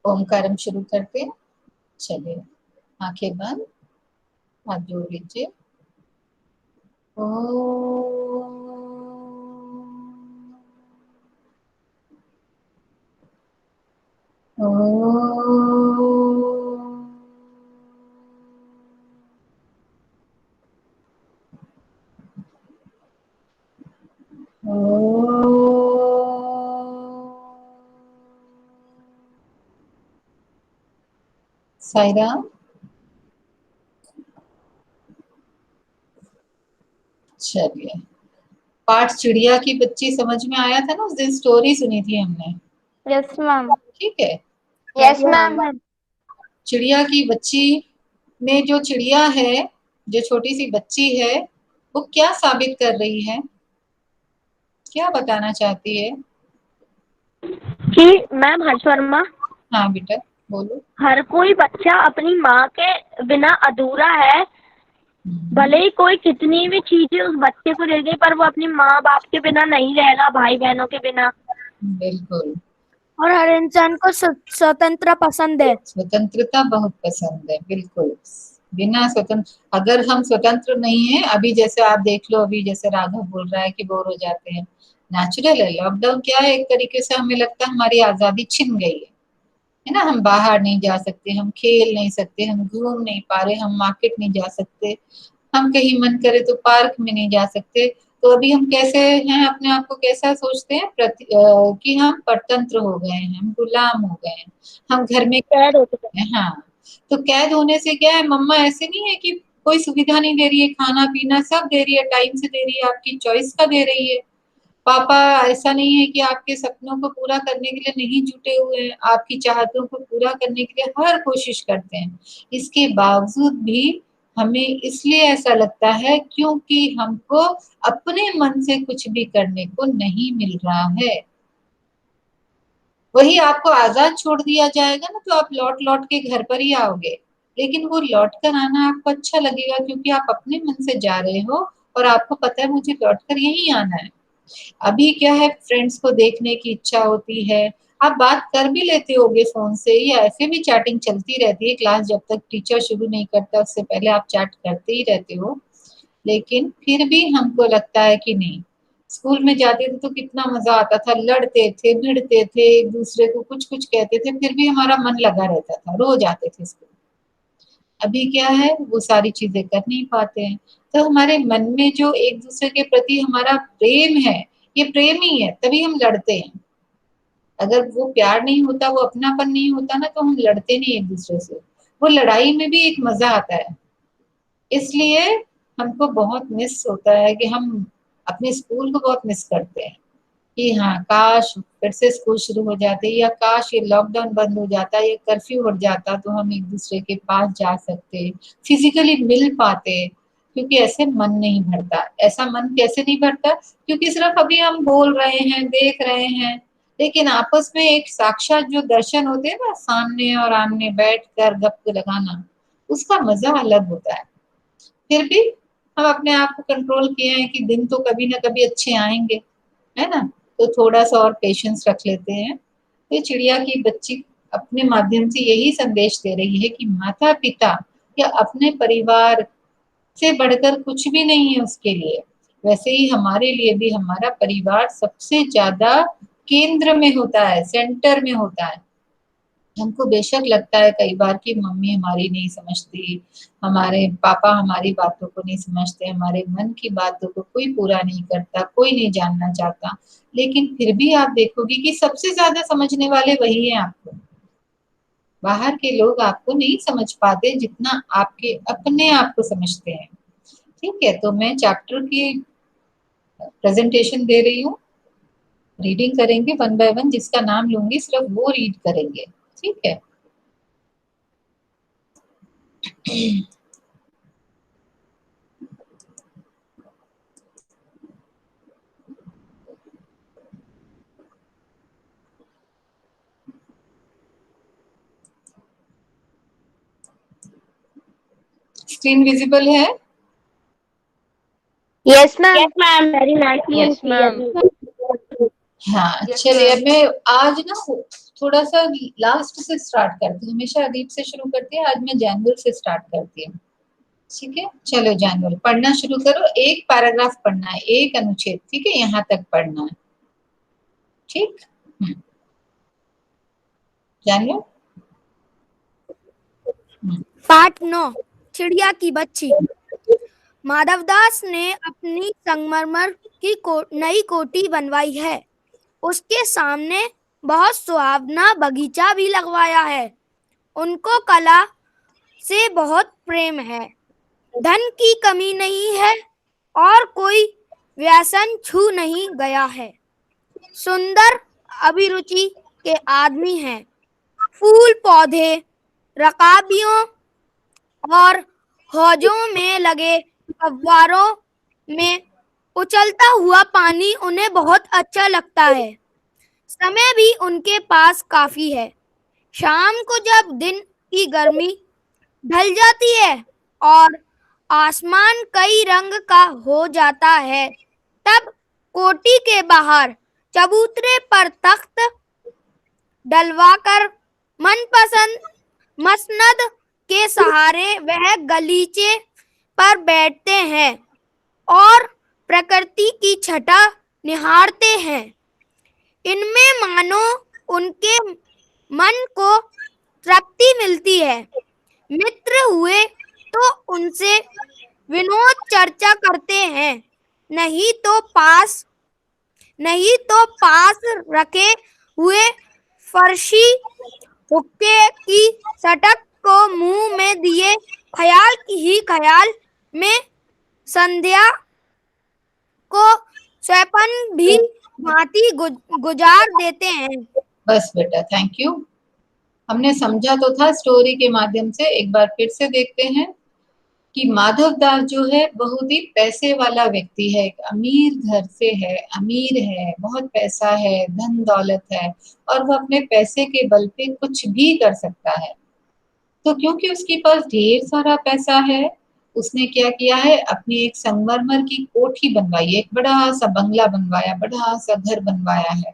ओमकारम शुरू करते हैं। चलिए, आंखें बंद, हाथ जोड़ लीजिए। सायरा, चलिए, पाठ चिड़िया की बच्ची समझ में आया था ना, उस दिन स्टोरी सुनी थी हमने। Yes ma'am. ठीक है। Yes ma'am. चिड़िया की बच्ची में जो चिड़िया है, जो छोटी सी बच्ची है, वो क्या साबित कर रही है, क्या बताना चाहती है? कि मैम हर्ष वर्मा, हाँ बेटा बोलो। हर कोई बच्चा अपनी माँ के बिना अधूरा है। भले ही कोई कितनी भी चीजें उस बच्चे को दे दे, पर वो अपनी माँ बाप के बिना नहीं रहेगा, भाई बहनों के बिना। बिल्कुल। और हर इंसान को स्वतंत्रता पसंद है। स्वतंत्रता बहुत पसंद है, बिल्कुल। बिना स्वतंत्र, अगर हम स्वतंत्र नहीं है, अभी जैसे आप देख लो, अभी जैसे राघव बोल रहा है कि बोर हो जाते हैं, नेचुरल है। लॉकडाउन क्या है, एक तरीके से हमें लगता है हमारी आजादी छिन गई है ना। हम बाहर नहीं जा सकते, हम खेल नहीं सकते, हम घूम नहीं पा रहे, हम मार्केट नहीं जा सकते, हम कहीं मन करे तो पार्क में नहीं जा सकते। तो अभी हम कैसे हैं, अपने आप को कैसा सोचते हैं, कि हम परतंत्र हो गए हैं, हम गुलाम हो गए हैं, हम घर में कैद हो चुके हैं। हाँ, तो कैद होने से क्या है, मम्मा ऐसे नहीं है कि कोई सुविधा नहीं दे रही है, खाना पीना सब दे रही है, टाइम से दे रही है, आपकी चॉइस का दे रही है। पापा ऐसा नहीं है कि आपके सपनों को पूरा करने के लिए नहीं जुटे हुए हैं, आपकी चाहतों को पूरा करने के लिए हर कोशिश करते हैं। इसके बावजूद भी हमें इसलिए ऐसा लगता है क्योंकि हमको अपने मन से कुछ भी करने को नहीं मिल रहा है। वही आपको आजाद छोड़ दिया जाएगा ना, तो आप लौट लौट के घर पर ही आओगे, लेकिन वो लौट कर आना आपको अच्छा लगेगा क्योंकि आप अपने मन से जा रहे हो और आपको पता है मुझे लौट कर यही आना है। अभी क्या है, फ्रेंड्स को देखने की इच्छा होती है, आप बात कर भी लेते होगे फोन से, या ऐसे भी चैटिंग चलती रहती है, क्लास जब तक टीचर शुरू नहीं करता उससे पहले आप चैट करते ही रहते हो। लेकिन फिर भी हमको लगता है कि नहीं, स्कूल में जाते थे तो कितना मजा आता था, लड़ते थे, भिड़ते थे, एक दूसरे को कुछ कुछ कहते थे, फिर भी हमारा मन लगा रहता था, रोज आते थे स्कूल। अभी क्या है, वो सारी चीजें कर नहीं पाते हैं। तो हमारे मन में जो एक दूसरे के प्रति हमारा प्रेम है, ये प्रेम ही है, तभी हम लड़ते हैं। अगर वो प्यार नहीं होता, वो अपनापन नहीं होता ना, तो हम लड़ते नहीं एक दूसरे से। वो लड़ाई में भी एक मजा आता है। इसलिए हमको बहुत मिस होता है कि हम अपने स्कूल को बहुत मिस करते हैं कि हाँ, काश फिर से स्कूल शुरू हो जाते, या काश ये लॉकडाउन बंद हो जाता, ये कर्फ्यू हट जाता, तो हम एक दूसरे के पास जा सकते, फिजिकली मिल पाते। क्योंकि ऐसे मन नहीं भरता। ऐसा मन कैसे नहीं भरता, क्योंकि सिर्फ अभी हम बोल रहे हैं, देख रहे हैं, लेकिन आपस में एक साक्षात जो दर्शन होते हैं ना, सामने और आमने बैठ कर गप लगाना, उसका मजा अलग होता है। फिर भी हम अपने आप को कंट्रोल किए हैं कि दिन तो कभी ना कभी अच्छे आएंगे, है ना। तो थोड़ा सा और पेशेंस रख लेते हैं। तो चिड़िया की बच्ची अपने माध्यम से यही संदेश दे रही है कि माता पिता या अपने परिवार से बढ़कर कुछ भी नहीं है उसके लिए। वैसे ही हमारे लिए भी हमारा परिवार सबसे ज्यादा केंद्र में होता है, सेंटर में होता है। हमको बेशक लगता है कई बार कि मम्मी हमारी नहीं समझती, हमारे पापा हमारी बातों को नहीं समझते, हमारे मन की बातों को कोई पूरा नहीं करता, कोई नहीं जानना चाहता, लेकिन फिर भी आप देखोगे कि सबसे ज्यादा समझने वाले वही हैं आपको। बाहर के लोग आपको नहीं समझ पाते जितना आपके अपने आप को समझते हैं। ठीक है, तो मैं चैप्टर की प्रेजेंटेशन दे रही हूँ, रीडिंग करेंगे वन बाय वन, जिसका नाम लूंगी सिर्फ वो रीड करेंगे। ठीक है। स्क्रीन विजिबल है? Yes ma'am. Very nicely and clearly. हाँ यस चलिए, मैम। अब मैं आज ना थोड़ा सा लास्ट से स्टार्ट करती हूँ, हमेशा अदीप से शुरू करती है, आज मैं जैनुअल से स्टार्ट करती हूँ। ठीक है, चलो जैनुअल पढ़ना शुरू करो, एक पैराग्राफ पढ़ना है, एक अनुच्छेद, ठीक है, यहाँ तक पढ़ना है। ठीक। जैनुअल। पाठ 9, चिड़िया की बच्ची। माधवदास ने अपनी संगमरमर की नई कोठी बनवाई है। उसके सामने बहुत सुहावना बगीचा भी लगवाया है। उनको कला से बहुत प्रेम है। धन की कमी नहीं है और कोई व्यसन छू नहीं गया है। सुंदर अभिरुचि के आदमी हैं। फूल पौधे, रकाबियों और हौजों में लगे फव्वारों में उछलता हुआ पानी उन्हें बहुत अच्छा लगता है। समय भी उनके पास काफी है। शाम को जब दिन की गर्मी ढल जाती है और आसमान कई रंग का हो जाता है, तब कोठी के बाहर चबूतरे पर तख्त डलवाकर मनपसंद मसनद के सहारे वह गलीचे पर बैठते हैं और प्रकृति की छटा निहारते हैं। इनमें मानो उनके मन को तृप्ति मिलती है। मित्र हुए तो उनसे विनोद चर्चा करते हैं, नहीं तो पास रखे हुए फर्शी हुक्के की सटक को मुंह में दिए ख्याल में संध्या को स्वपन भी भांति गुजार देते हैं। बस बेटा, थैंक यू। हमने समझा तो था स्टोरी के माध्यम से, एक बार फिर से देखते हैं कि माधवदास जो है बहुत ही पैसे वाला व्यक्ति है, एक अमीर घर से है, अमीर है, बहुत पैसा है, धन दौलत है, और वो अपने पैसे के बल पे कुछ भी कर सकता है। तो क्योंकि उसके पास ढेर सारा पैसा है, उसने क्या किया है, अपनी एक संगमरमर की कोठी बनवाई है, एक बड़ा सा बंगला बनवाया, बड़ा सा घर बनवाया है,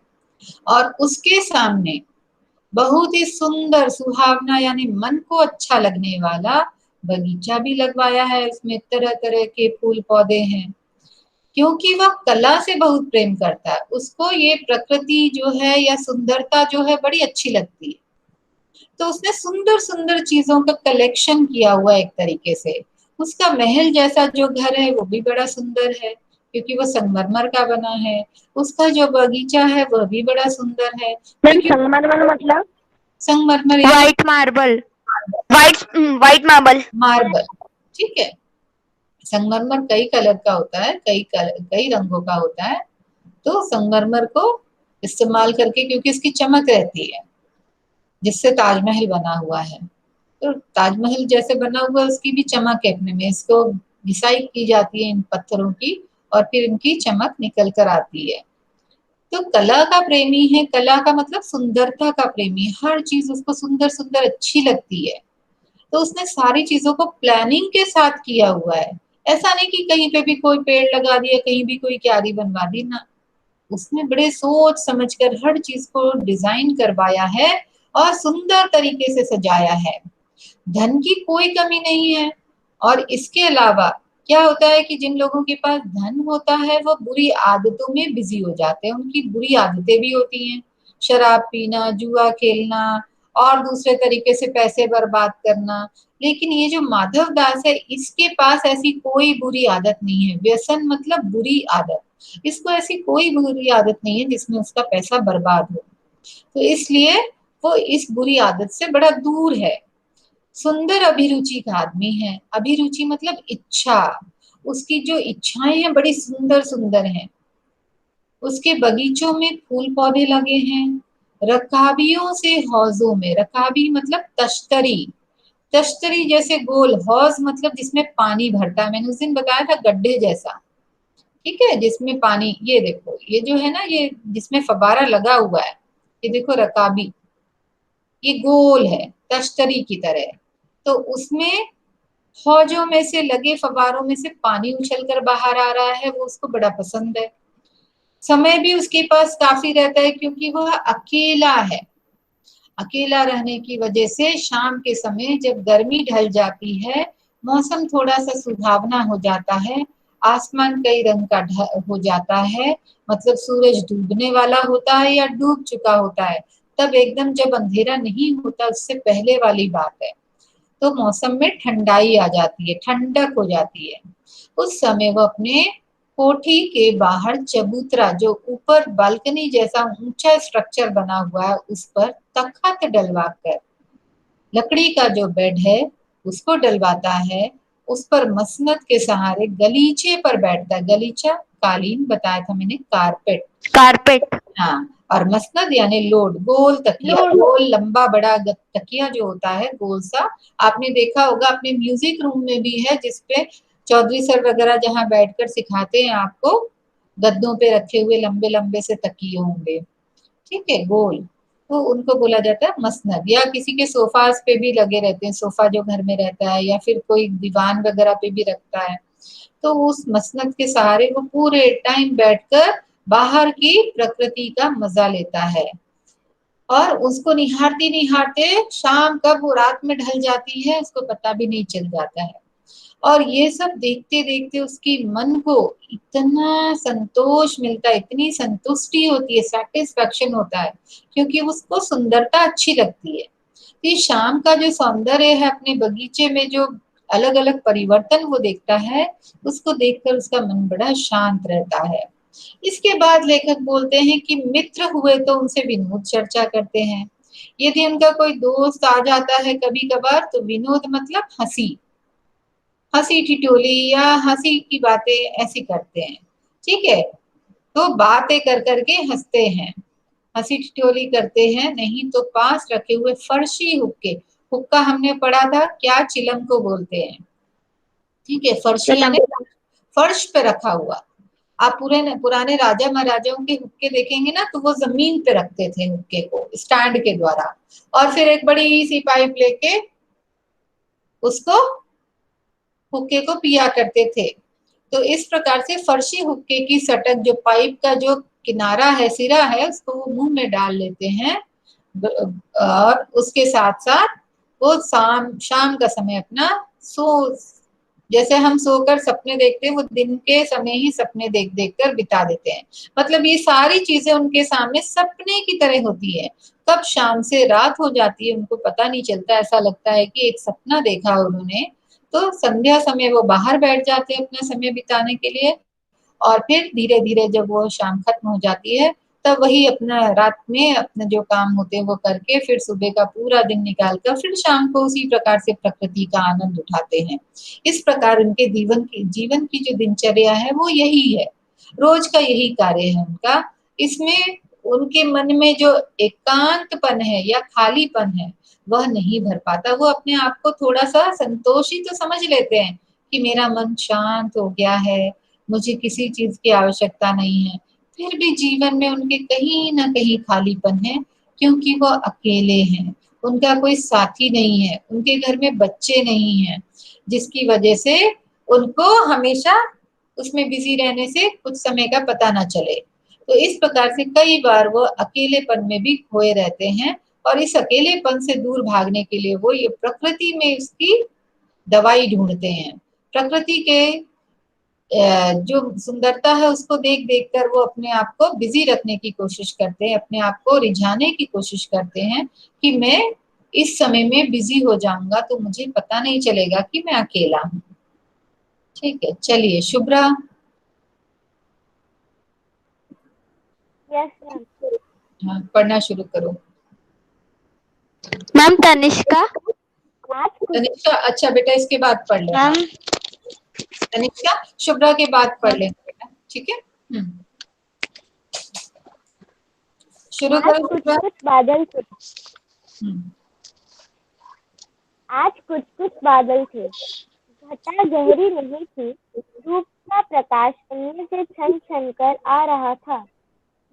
और उसके सामने बहुत ही सुंदर सुहावना यानी मन को अच्छा लगने वाला बगीचा भी लगवाया है। उसमें तरह तरह के फूल पौधे हैं, क्योंकि वह कला से बहुत प्रेम करता है, उसको ये प्रकृति जो है या सुंदरता जो है बड़ी अच्छी लगती है। तो उसने सुंदर सुंदर चीजों का कलेक्शन किया हुआ एक तरीके से। उसका महल जैसा जो घर है वो भी बड़ा सुंदर है, क्योंकि वो संगमरमर का बना है। उसका जो बगीचा है वह भी बड़ा सुंदर है, मैम क्योंकि संगमरमर मतलब संगमरमर white marble, white marble. Marble, ठीक है। संगमरमर कई कलर का होता है, कई रंगों का होता है। तो संगमरमर को इस्तेमाल करके, क्योंकि इसकी चमक रहती है, जिससे ताजमहल बना हुआ है, तो ताजमहल जैसे बना हुआ है उसकी भी चमक है अपने में। इसको घिसाई की जाती है इन पत्थरों की, और फिर इनकी चमक निकल कर आती है। तो कला का प्रेमी है, कला का मतलब सुंदरता का प्रेमी, हर चीज उसको सुंदर सुंदर अच्छी लगती है। तो उसने सारी चीजों को प्लानिंग के साथ किया हुआ है। ऐसा नहीं कि कहीं पे भी कोई पेड़ लगा दिया, कहीं भी कोई क्यारी बनवा दी ना। उसने बड़े सोच समझकर हर चीज को डिजाइन करवाया है और सुंदर तरीके से सजाया है। धन की कोई कमी नहीं है। और इसके अलावा क्या होता है कि जिन लोगों के पास धन होता है वो बुरी आदतों में बिजी हो जाते हैं, उनकी बुरी आदतें भी होती हैं, शराब पीना, जुआ खेलना, और दूसरे तरीके से पैसे बर्बाद करना। लेकिन ये जो माधव दास है, इसके पास ऐसी कोई बुरी आदत नहीं है। व्यसन मतलब बुरी आदत, इसको ऐसी कोई बुरी आदत नहीं है जिसमें उसका पैसा बर्बाद हो। तो इसलिए वो इस बुरी आदत से बड़ा दूर है। सुंदर अभिरुचि का आदमी है। अभिरुचि मतलब इच्छा, उसकी जो इच्छाएं हैं बड़ी सुंदर सुंदर हैं। उसके बगीचों में फूल पौधे लगे हैं, रकाबियों से हौजों में, रकाबी मतलब तश्तरी, तश्तरी जैसे गोल, हौज मतलब जिसमें पानी भरता है, मैंने उस दिन बताया था गड्ढे जैसा, ठीक है, जिसमें पानी, ये देखो ये जो है ना, ये जिसमें फव्वारा लगा हुआ है, ये देखो रकाबी, ये गोल है तश्तरी की तरह। तो उसमें हौजों में से लगे फव्वारों में से पानी उछल कर बाहर आ रहा है, वो उसको बड़ा पसंद है। समय भी उसके पास काफी रहता है क्योंकि वह अकेला है। अकेला रहने की वजह से शाम के समय जब गर्मी ढल जाती है, मौसम थोड़ा सा सुहावना हो जाता है, आसमान कई रंग का हो जाता है, मतलब सूरज डूबने वाला होता है या डूब चुका होता है, तब एकदम जब अंधेरा नहीं होता उससे पहले वाली बात है, तो मौसम में ठंडाई आ जाती है, ठंडक हो जाती है। उस समय वो अपने कोठी के बाहर चबूतरा, जो ऊपर बालकनी जैसा ऊंचा स्ट्रक्चर बना हुआ है, उस पर तख्त डलवा कर, लकड़ी का जो बेड है उसको डलवाता है, उस पर मसनद के सहारे गलीचे पर बैठता है। गलीचा कालीन बताया था मैंने, कारपेट। कारपेट। हाँ, और मसनद यानी लोड, गोल तकिया, गोल लंबा बड़ा तकिया जो होता है गोल सा, आपने देखा होगा अपने म्यूजिक रूम में भी है, जिसपे चौधरी सर वगैरह जहाँ बैठकर सिखाते हैं आपको, गद्दों पे रखे हुए लंबे लंबे से तकिए होंगे, ठीक है, गोल, तो उनको बोला जाता है मसनद। या किसी के सोफास पे भी लगे रहते हैं, सोफा जो घर में रहता है, या फिर कोई दीवान वगैरह पे भी रखता है, तो उस मसनद के सहारे वो पूरे टाइम बैठकर बाहर की प्रकृति का मजा लेता है, और उसको निहारते निहारते शाम कब वो रात में ढल जाती है उसको पता भी नहीं चल जाता है। और ये सब देखते देखते उसकी मन को इतना संतोष मिलता है, इतनी संतुष्टि होती है, सेटिस्फेक्शन होता है, क्योंकि उसको सुंदरता अच्छी लगती है। ये शाम का जो सौंदर्य है अपने बगीचे में, जो अलग अलग परिवर्तन वो देखता है, उसको देखकर उसका मन बड़ा शांत रहता है। इसके बाद लेखक बोलते हैं कि मित्र हुए तो उनसे विनोद चर्चा करते हैं। यदि उनका कोई दोस्त आ जाता है कभी कभार, तो विनोद मतलब हंसी, हंसी ठिठोली या हंसी की बातें ऐसी करते हैं, ठीक है, तो बातें कर करके हंसते हैं, हंसी ठिठोली करते हैं। नहीं तो पास रखे हुए फर्शी हुक्के, हुक्का हमने पढ़ा था क्या, चिलम को बोलते हैं, ठीक है, फर्शी चिलम। यानी फर्श पे रखा हुआ। आप पूरे पुराने राजा महाराजाओं के हुक्के देखेंगे ना, तो वो जमीन पे रखते थे हुक्के को स्टैंड के द्वारा, और फिर एक बड़ी सी पाइप लेके उसको हुक्के को पिया करते थे। तो इस प्रकार से फर्शी हुक्के की सटक, जो पाइप का जो किनारा है, सिरा है, उसको वो मुंह में डाल लेते हैं, और उसके साथ साथ वो शाम शाम का समय अपना सो, जैसे हम सोकर सपने देखते हैं, वो दिन के समय ही सपने देख देख कर बिता देते हैं। मतलब ये सारी चीजें उनके सामने सपने की तरह होती है। कब शाम से रात हो जाती है उनको पता नहीं चलता, ऐसा लगता है कि एक सपना देखा उन्होंने। तो संध्या समय वो बाहर बैठ जाते हैं अपना समय बिताने के लिए, और फिर धीरे धीरे जब वो शाम खत्म हो जाती है, तब वही अपना रात में अपने जो काम होते हैं वो करके फिर सुबह का पूरा दिन निकाल कर फिर शाम को उसी प्रकार से प्रकृति का आनंद उठाते हैं। इस प्रकार उनके जीवन की जो दिनचर्या है वो यही है, रोज का यही कार्य है उनका। इसमें उनके मन में जो एकांतपन है या खालीपन है वह नहीं भर पाता। वो अपने आप को थोड़ा सा संतोषी तो समझ लेते हैं कि मेरा मन शांत हो गया है, मुझे किसी चीज की आवश्यकता नहीं है, फिर भी जीवन में उनके कहीं ना कहीं खालीपन है, क्योंकि वो अकेले हैं, उनका कोई साथी नहीं है, उनके घर में बच्चे नहीं हैं, जिसकी वजह से उनको हमेशा उसमें बिजी रहने से कुछ समय का पता ना चले। तो इस प्रकार से कई बार वो अकेलेपन में भी खोए रहते हैं, और इस अकेलेपन से दूर भागने के लिए वो ये प्रकृति में उसकी दवाई ढूंढते हैं। प्रकृति के जो सुंदरता है उसको देख देख कर वो अपने आप को बिजी रखने की कोशिश करते हैं, अपने आप को रिझाने की कोशिश करते हैं कि मैं इस समय में बिजी हो जाऊंगा तो मुझे पता नहीं चलेगा कि मैं अकेला हूँ। ठीक है, चलिए शुभ्रा। Yes ma'am. हाँ, पढ़ना शुरू करो। मैम तनिष्का। तनिष्का, अच्छा बेटा इसके बाद पढ़ लेना। मैम। तनिष्का शुभ्रा के बाद पढ़ लेना बेटा, ठीक है। शुरू आज करो कुछ शुभ्रा। कुछ बादल थे। हम्म, आज कुछ कुछ बादल थे। घटा गहरी नहीं थी। धूप का प्रकाश उनमें से छन छन कर आ रहा था।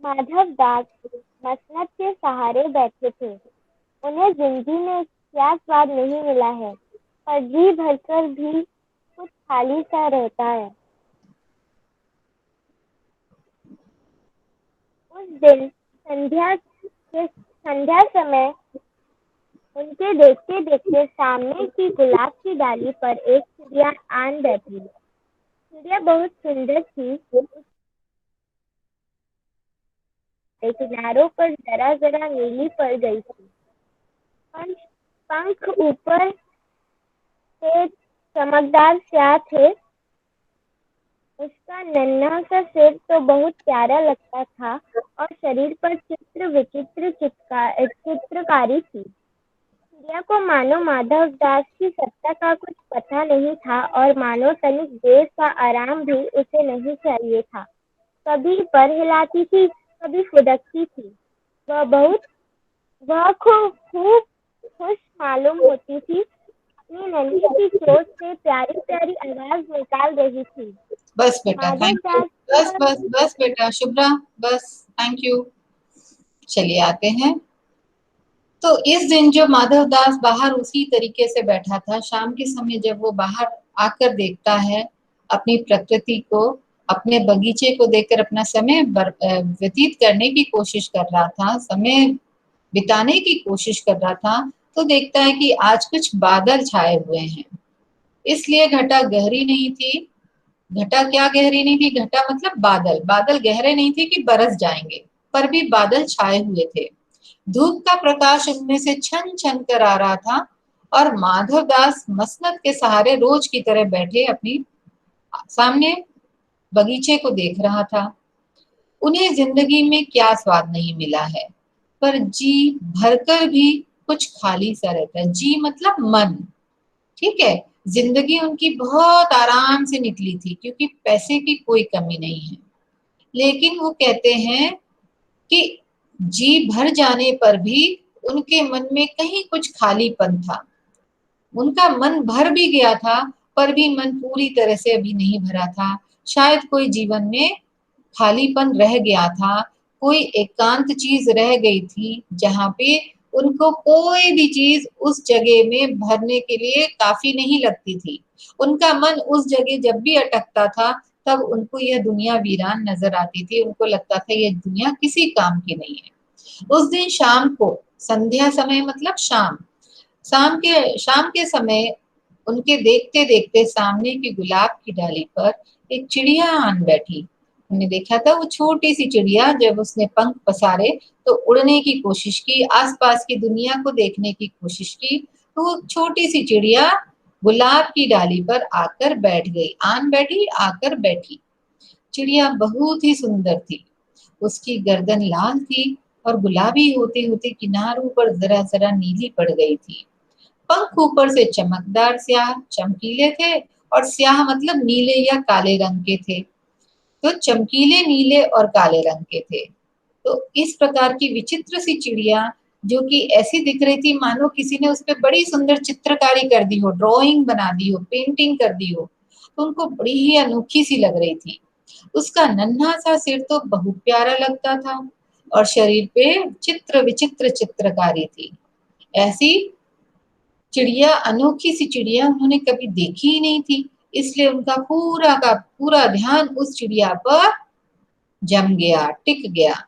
माधव दास मसनद के सहारे बैठे थे। उन्हें जिंदगी में क्या स्वाद नहीं मिला है, पर जी भरकर भी कुछ खाली सा रहता है। दिन संध्या समय उनके देखते देखते सामने की गुलाब की डाली पर एक चिड़िया आन बैठी। चिड़िया बहुत सुंदर थी। उसके किनारों पर जरा जरा नीली पड़ गई थी। पंख ऊपर से चमकदार स्याह थे। उसका नन्हा सा सिर तो बहुत प्यारा लगता था और शरीर पर चित्र विचित्र चित्रकारी थी। चिड़िया को मानो माधव दास की सत्ता का कुछ पता नहीं था और मानो तनिक देर का आराम भी उसे नहीं चाहिए था। कभी पर हिलाती थी, कभी फुदकती थी। वह खूब खुश मालूम होती थी। अपनी नन्ही सी चोंच से प्यारी प्यारी आवाज निकाल रही थी। बस बेटा, माधव थैंक यू। दास बस बस बस बेटा शुभ्रा, बस, थैंक यू। चलिए आते हैं। तो इस दिन जो माधव दास बाहर उसी तरीके से बैठा था, शाम के समय जब वो बाहर आकर देखता है अपनी प्रकृति को, अपने बगीचे को देखकर अपना समय व्यतीत करने की कोशिश कर रहा था, समय बिताने की कोशिश कर रहा था, तो देखता है कि आज कुछ बादल छाए हुए हैं। इसलिए घटा गहरी नहीं थी। घटा क्या गहरी नहीं थी? घटा मतलब बादल। बादल गहरे नहीं थे कि बरस जाएंगे, पर भी बादल छाए हुए थे। धूप का प्रकाश उनमें से छन छन कर आ रहा था और माधव दास मसनद के सहारे रोज की तरह बैठे अपनी सामने बगीचे को देख रहा था। उन्हें जिंदगी में क्या स्वाद नहीं मिला है, पर जी भरकर भी कुछ खाली सा रहता है। जी मतलब मन, ठीक है। जिंदगी उनकी बहुत आराम से निकली थी क्योंकि पैसे की कोई कमी नहीं है। लेकिन वो कहते हैं कि जी भर जाने पर भी उनके मन में कहीं कुछ खालीपन था। उनका मन भर भी गया था, पर भी मन पूरी तरह से अभी नहीं भरा था। शायद कोई जीवन में खालीपन रह गया था, कोई एकांत चीज रह गई थी जहां पे उनको कोई भी चीज उस जगह में भरने के लिए काफी नहीं लगती थी। उनका मन उस जगह जब भी अटकता था, तब उनको यह दुनिया वीरान नजर आती थी। उनको लगता था यह दुनिया किसी काम की नहीं है। उस दिन शाम को, संध्या समय मतलब शाम, शाम के समय उनके देखते देखते सामने की गुलाब की डाली पर एक चिड़िया आन बैठी। हमने देखा था वो छोटी सी चिड़िया, जब उसने पंख पसारे तो उड़ने की कोशिश की, आसपास की दुनिया को देखने की कोशिश की, तो वो छोटी सी चिड़िया गुलाब की डाली पर आकर बैठ गई। आन बैठी, आकर बैठी। चिड़िया बहुत ही सुंदर थी। उसकी गर्दन लाल थी और गुलाबी होते होते किनारों पर जरा जरा नीली पड़ गई थी। पंख ऊपर से चमकदार स्याह चमकीले थे, और स्याह मतलब नीले या काले रंग के थे। तो चमकीले नीले और काले रंग के थे। तो इस प्रकार की विचित्र सी चिड़िया, जो कि ऐसी दिख रही थी मानो किसी ने उस पर बड़ी सुंदर चित्रकारी कर दी हो, ड्राइंग बना दी हो, पेंटिंग कर दी हो, तो उनको बड़ी ही अनोखी सी लग रही थी। उसका नन्हा सा सिर तो बहुत प्यारा लगता था और शरीर पे चित्र विचित्र चित्रकारी थी। ऐसी चिड़िया, अनोखी सी चिड़िया उन्होंने कभी देखी ही नहीं थी। इसलिए उनका पूरा का पूरा ध्यान उस चिड़िया पर जम गया, टिक गया।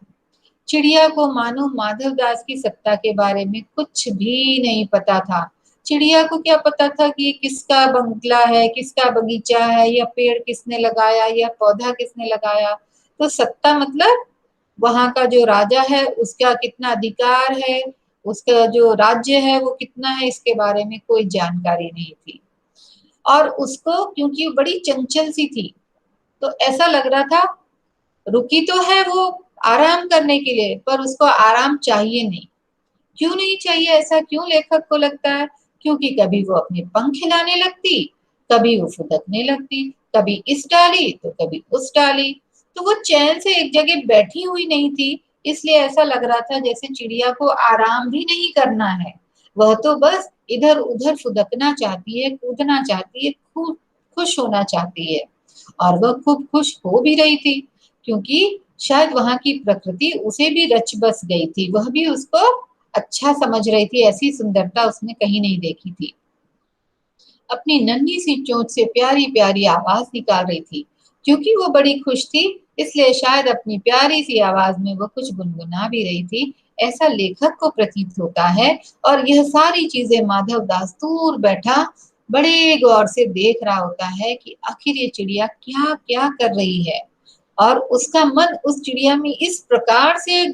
चिड़िया को मानो माधव दास की सत्ता के बारे में कुछ भी नहीं पता था। चिड़िया को क्या पता था कि ये किसका बंगला है, किसका बगीचा है, या पेड़ किसने लगाया, या पौधा किसने लगाया। तो सत्ता मतलब वहां का जो राजा है उसका कितना अधिकार है, उसका जो राज्य है वो कितना है, इसके बारे में कोई जानकारी नहीं थी। और उसको क्योंकि वो बड़ी चंचल सी थी, तो ऐसा लग रहा था रुकी तो है वो आराम करने के लिए, पर उसको आराम चाहिए नहीं। क्यों नहीं चाहिए? ऐसा क्यों लेखक को लगता है? क्योंकि कभी वो अपने पंख हिलाने लगती, कभी वो फुदकने लगती, कभी इस डाली तो कभी उस डाली। तो वो चैन से एक जगह बैठी हुई नहीं थी। इसलिए ऐसा लग रहा था जैसे चिड़िया को आराम भी नहीं करना है, वह तो बस इधर उधर फुदकना चाहती है, कूदना चाहती है, खूब खुश होना चाहती है। और वह खूब खुश हो भी रही थी, क्योंकि शायद वहां की प्रकृति उसे भी रच बस गई थी। वह भी उसको अच्छा समझ रही थी, ऐसी सुंदरता उसने कहीं नहीं देखी थी। अपनी नन्ही सी चोंच से प्यारी प्यारी आवाज निकाल रही थी। क्योंकि वो बड़ी खुश थी, इसलिए शायद अपनी प्यारी सी आवाज में वो कुछ गुनगुना भी रही थी, ऐसा लेखक को प्रतीत होता है। और यह सारी चीजें माधव दास दूर बैठा बड़े गौर से देख रहा होता है कि आखिर ये चिड़िया क्या क्या कर रही है। और उसका मन उस चिड़िया में इस प्रकार से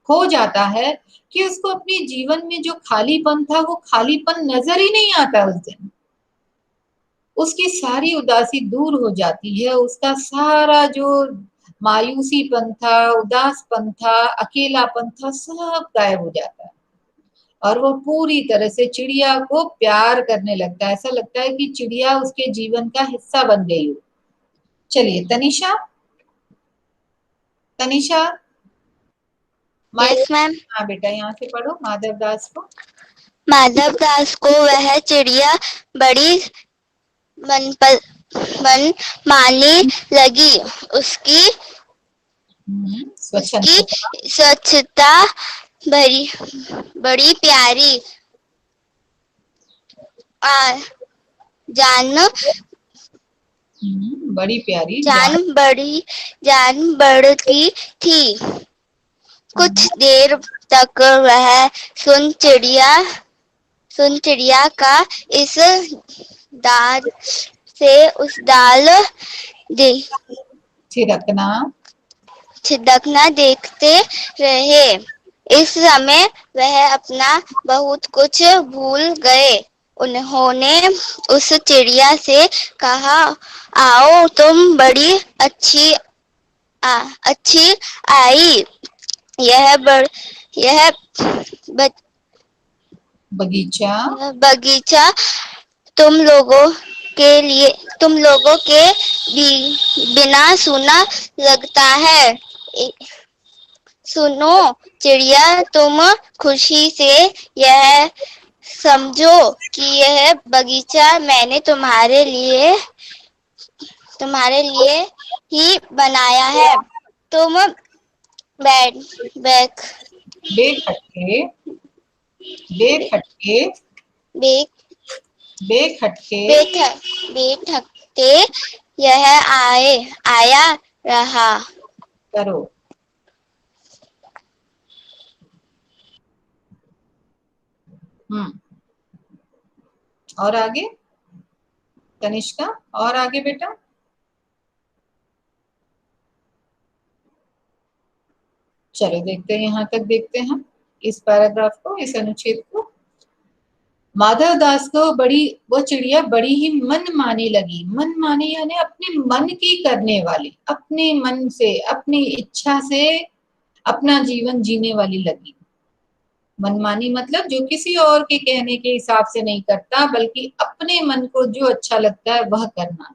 खो जाता है कि उसको अपने जीवन में जो खालीपन था वो खालीपन नजर ही नहीं आता उस दिन। उसकी सारी उदासी दूर हो जाती है, उसका सारा जो मायूसीपन था, उदासपन था, अकेलापन था, सब गायब हो जाता है। और वो पूरी तरह से चिड़िया को प्यार करने लगता है, ऐसा लगता है कि चिड़िया उसके जीवन का हिस्सा बन गई हो। चलिए तनिषा, तनिषा यस मैम। हाँ बेटा, यहाँ से पढ़ो माधव दास को। माधव दास को वह चिड़िया बड़ी मन मानी लगी। उसकी स्वच्छता बड़ी प्यारी, बड़ी प्यारी जान बड़ी थी। कुछ देर तक वह सुन चिड़िया का इस डाल से उस डाल छिदकना देखते रहे। इस समय वह अपना बहुत कुछ भूल गए। उन्होंने उस चिड़िया से कहा, आओ तुम बड़ी अच्छी आई। यह बगीचा तुम लोगों के बिना सूना लगता है। सुनो चिड़िया, तुम खुशी से यह समझो कि यह बगीचा मैंने तुम्हारे लिए ही बनाया है। तुम बेखटके यह आया रहा। करो। और आगे तनिष्का, और आगे बेटा। चलो देखते हैं, यहाँ तक देखते हैं इस पैराग्राफ को, इस अनुच्छेद को। माधव दास को वो चिड़िया बड़ी ही मन माने लगी। मन माने यानी अपने मन की करने वाली, अपने मन से, अपनी इच्छा से अपना जीवन जीने वाली लगी। मनमानी मतलब जो किसी और के कहने के हिसाब से नहीं करता, बल्कि अपने मन को जो अच्छा लगता है वह करना।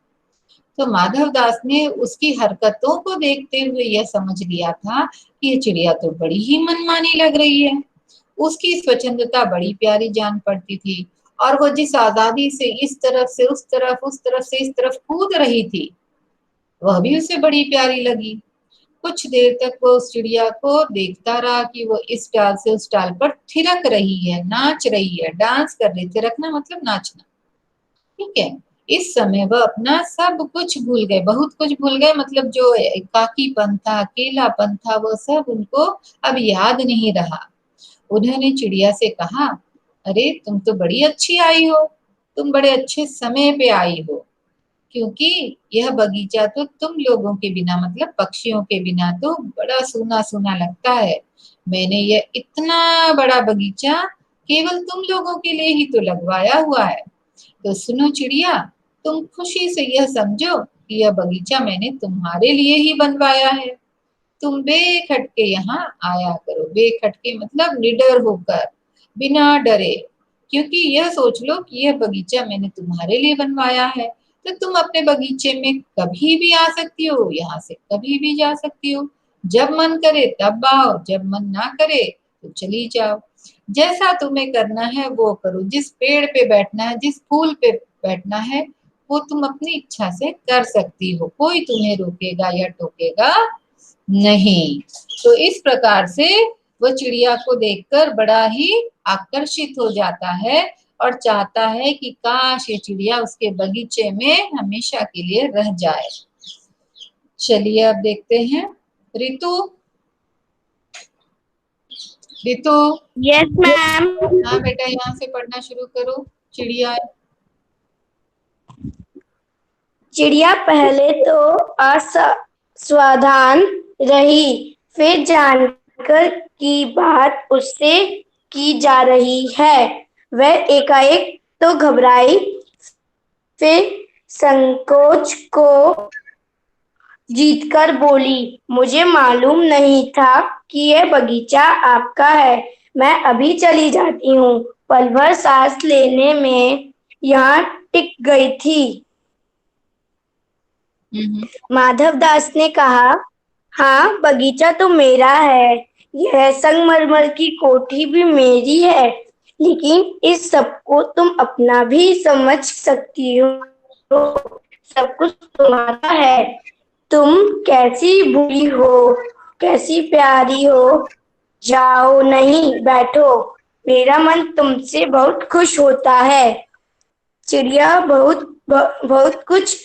तो माधव दास ने उसकी हरकतों को देखते हुए यह समझ लिया था कि ये चिड़िया तो बड़ी ही मनमानी लग रही है। उसकी स्वच्छंदता बड़ी प्यारी जान पड़ती थी, और वो जिस आजादी से इस तरफ से उस तरफ, उस तरफ से इस तरफ कूद रही थी, वह भी उसे बड़ी प्यारी लगी। कुछ देर तक वो उस चिड़िया को देखता रहा कि वो इस डाल से उस डाल पर थिरक रही है, नाच रही है, डांस कर रही। थिरकना मतलब नाचना, ठीक है। इस समय वह अपना सब कुछ भूल गए, बहुत कुछ भूल गए, मतलब जो एकाकीपन था, अकेलापन था, वो सब उनको अब याद नहीं रहा। उन्होंने चिड़िया से कहा, अरे तुम तो बड़ी अच्छी आई हो, तुम बड़े अच्छे समय पे आई हो, क्योंकि यह बगीचा तो तुम लोगों के बिना, मतलब पक्षियों के बिना तो बड़ा सूना सूना लगता है। मैंने यह इतना बड़ा बगीचा केवल तुम लोगों के लिए ही तो लगवाया हुआ है। तो सुनो चिड़िया, तुम खुशी से यह समझो कि यह बगीचा मैंने तुम्हारे लिए ही बनवाया है। तुम बेखटके यहाँ आया करो। बेखटके मतलब निडर होकर, बिना डरे, क्योंकि यह सोच लो कि यह बगीचा मैंने तुम्हारे लिए बनवाया है। तो तुम अपने बगीचे में कभी भी आ सकती हो, यहाँ से कभी भी जा सकती हो। जब मन करे तब आओ, जब मन ना करे तो चली जाओ। जैसा तुम्हें करना है वो करो। जिस पेड़ पे बैठना है, जिस फूल पे बैठना है, वो तुम अपनी इच्छा से कर सकती हो। कोई तुम्हें रोकेगा या टोकेगा नहीं। तो इस प्रकार से वो चिड़िया को देखकर बड़ा ही आकर्षित हो जाता है और चाहता है कि काश ये चिड़िया उसके बगीचे में हमेशा के लिए रह जाए। चलिए अब देखते हैं रितु। Ritu, yes ma'am. हाँ बेटा, यहाँ से पढ़ना शुरू करो। चिड़िया। चिड़िया पहले तो असावधान रही, फिर जानकर की बात उससे की जा रही है, वह एकाएक तो घबराई, फिर संकोच को जीतकर बोली, मुझे मालूम नहीं था कि यह बगीचा आपका है। मैं अभी चली जाती हूँ। पल भर सांस लेने में यहाँ टिक गई थी। माधवदास ने कहा, हाँ, बगीचा तो मेरा है, यह संगमरमर की कोठी भी मेरी है, लेकिन इस सबको तुम अपना भी समझ सकती हो, सब कुछ तुम्हारा है। तुम कैसी बुरी हो, कैसी प्यारी हो। जाओ नहीं, बैठो, मेरा मन तुमसे बहुत खुश होता है। चिड़िया बहुत कुछ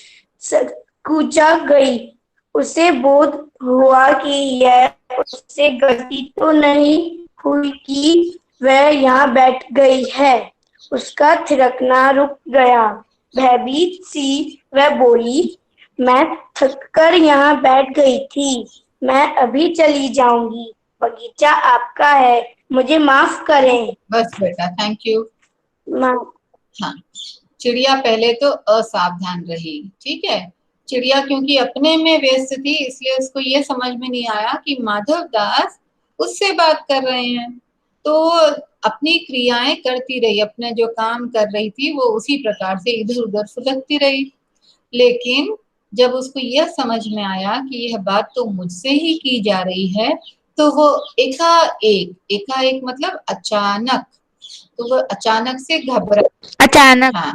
कूचा गई। उसे बोध हुआ कि यह उससे गलती तो नहीं हुई कि वह यहाँ बैठ गई है। उसका थिरकना रुक गया। भयभीत सी वह बोली, मैं थककर यहाँ बैठ गई थी, मैं अभी चली जाऊंगी। बगीचा आपका है, मुझे माफ करें। बस बेटा, थैंक यू। हाँ, चिड़िया पहले तो असावधान रही। ठीक है, चिड़िया क्योंकि अपने में व्यस्त थी, इसलिए उसको ये समझ में नहीं आया कि माधव दास उससे बात कर रहे हैं। तो अपनी क्रियाएं करती रही, अपने जो काम कर रही थी वो उसी प्रकार से इधर उधर फुदकती रही। लेकिन जब उसको यह समझ में आया कि यह बात तो मुझसे ही की जा रही है, तो वो एकाएक मतलब अचानक, तो वो अचानक से घबरा। अचानक। हाँ,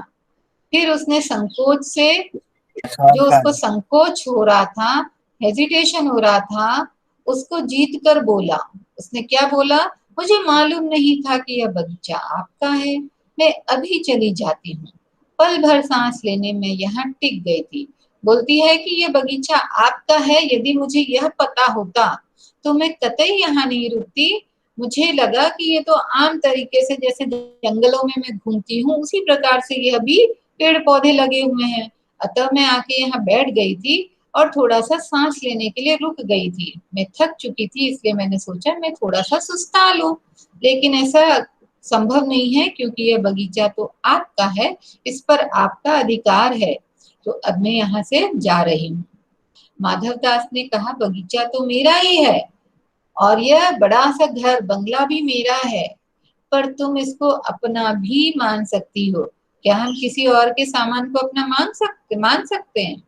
फिर उसने संकोच से, जो उसको संकोच हो रहा था, हेजिटेशन हो रहा था, उसको जीत कर बोला। उसने क्या बोला, मुझे मालूम नहीं था कि यह बगीचा आपका है, मैं अभी चली जाती हूँ। पल भर सांस लेने में यहाँ टिक गई थी। बोलती है कि यह बगीचा आपका है, यदि मुझे यह पता होता तो मैं कतई यहाँ नहीं रुकती। मुझे लगा कि ये तो आम तरीके से जैसे जंगलों में मैं घूमती हूँ, उसी प्रकार से यह भी पेड़ पौधे लगे हुए हैं। अतः मैं आके यहाँ बैठ गई थी और थोड़ा सा सांस लेने के लिए रुक गई थी। मैं थक चुकी थी, इसलिए मैंने सोचा मैं थोड़ा सा सुस्ता लूं। लेकिन ऐसा संभव नहीं है, क्योंकि यह बगीचा तो आपका है, इस पर आपका अधिकार है। तो अब मैं यहाँ से जा रही हूँ। माधवदास ने कहा, बगीचा तो मेरा ही है और यह बड़ा सा घर बंगला भी मेरा है, पर तुम इसको अपना भी मान सकती हो। क्या हम किसी और के सामान को अपना मान सकते हैं?